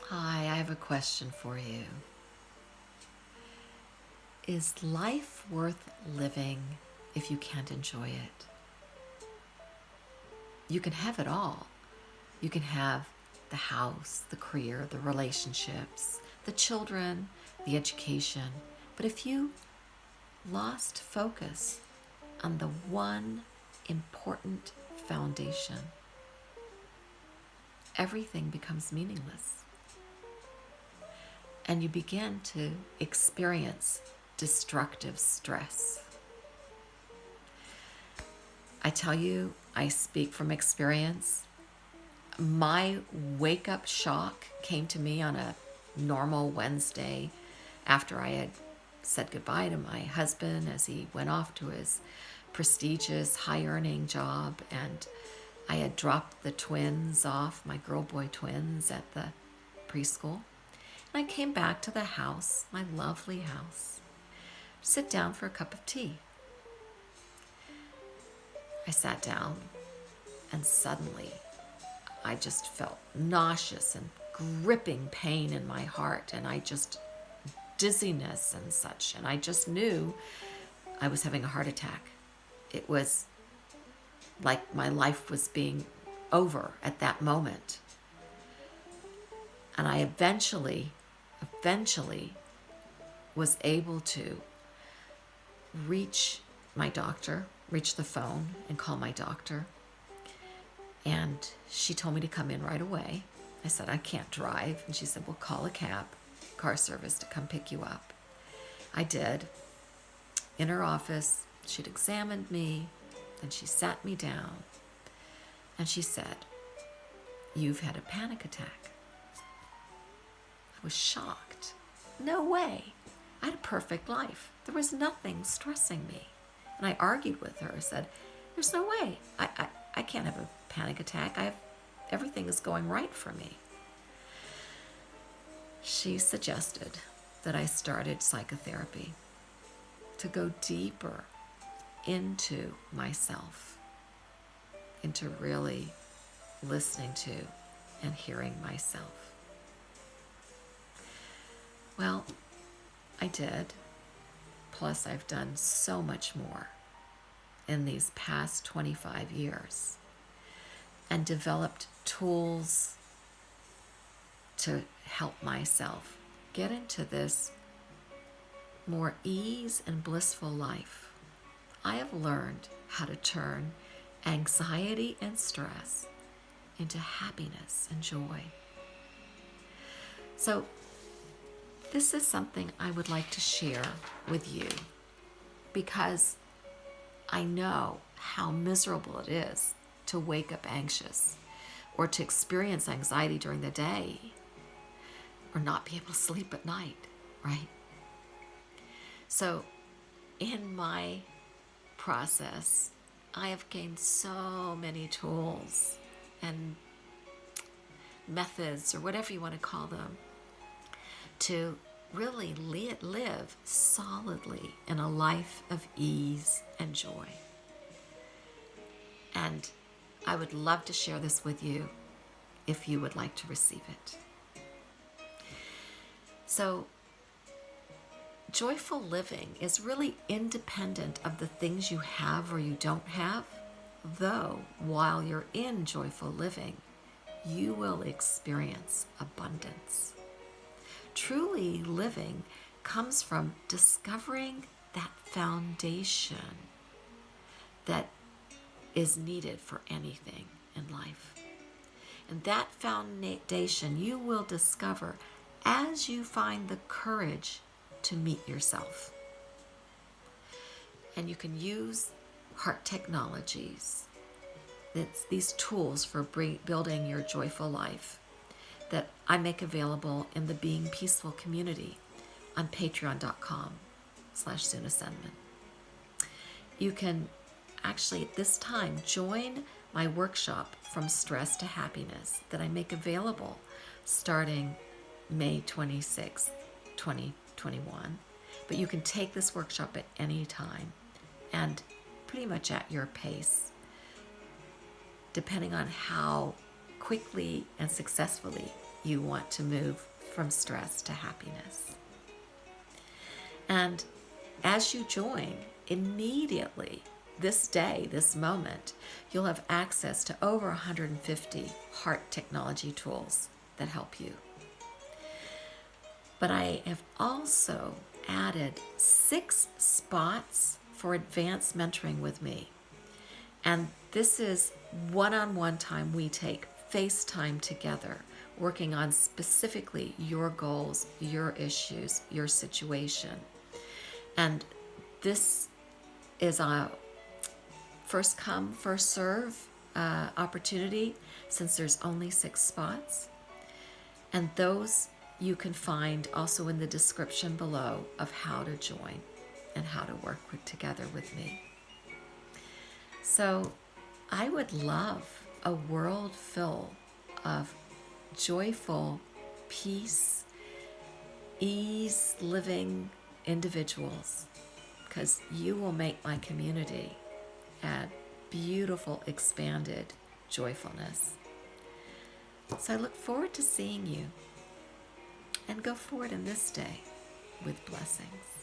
Hi, I have a question for you. Is life worth living if you can't enjoy it? You can have it all. You can have the house, the career, the relationships, the children, the education. But if you lost focus on the one important foundation, everything becomes meaningless. And you begin to experience destructive stress. I tell you, I speak from experience. My wake up shock came to me on a normal Wednesday after I had said goodbye to my husband as he went off to his prestigious, high earning job. And I had dropped the twins off, my girl boy twins, at the preschool. And I came back to the house, my lovely house, to sit down for a cup of tea. I sat down and suddenly I just felt nauseous and gripping pain in my heart, and dizziness and such. And I just knew I was having a heart attack. It was like my life was being over at that moment. And I eventually was able to reach my doctor, reach the phone and call my doctor. And she told me to come in right away. I said, I can't drive. And she said, well, call a cab, car service to come pick you up. I did. In her office, she'd examined me, then she sat me down, and she said, you've had a panic attack. I was shocked. No way. I had a perfect life. There was nothing stressing me. And I argued with her. I said, there's no way. I can't have a panic attack. Everything is going right for me. She suggested that I started psychotherapy to go deeper into myself, into really listening to and hearing myself. Well, I did. Plus, I've done so much more in these past 25 years and developed tools to help myself get into this more ease and blissful life. I have learned how to turn anxiety and stress into happiness and joy. So, this is something I would like to share with you because I know how miserable it is to wake up anxious or to experience anxiety during the day or not be able to sleep at night, right? So in my process, I have gained so many tools and methods, or whatever you want to call them, to really live solidly in a life of ease and joy. And I would love to share this with you if you would like to receive it. So, joyful living is really independent of the things you have or you don't have, though while you're in joyful living, you will experience abundance. Truly living comes from discovering that foundation that is needed for anything in life. And that foundation you will discover as you find the courage to meet yourself. And you can use heart technologies, these tools for building your joyful life, that I make available in the Being Peaceful community on patreon.com/Suna Senman. You can actually at this time join my workshop From Stress to Happiness that I make available starting May 26th, 2021. But you can take this workshop at any time and pretty much at your pace, depending on how quickly and successfully you want to move from stress to happiness. And as you join, immediately, this day, this moment, you'll have access to over 150 heart technology tools that help you. But I have also added 6 spots for advanced mentoring with me. And this is one-on-one time we take FaceTime together, working on specifically your goals, your issues, your situation. And this is a first come, first serve opportunity, since there's only 6 spots. And those you can find also in the description below of how to join and how to work together with me. So I would love a world full of joyful, peace, ease living individuals, because you will make my community a beautiful, expanded joyfulness. So I look forward to seeing you, and go forward in this day with blessings.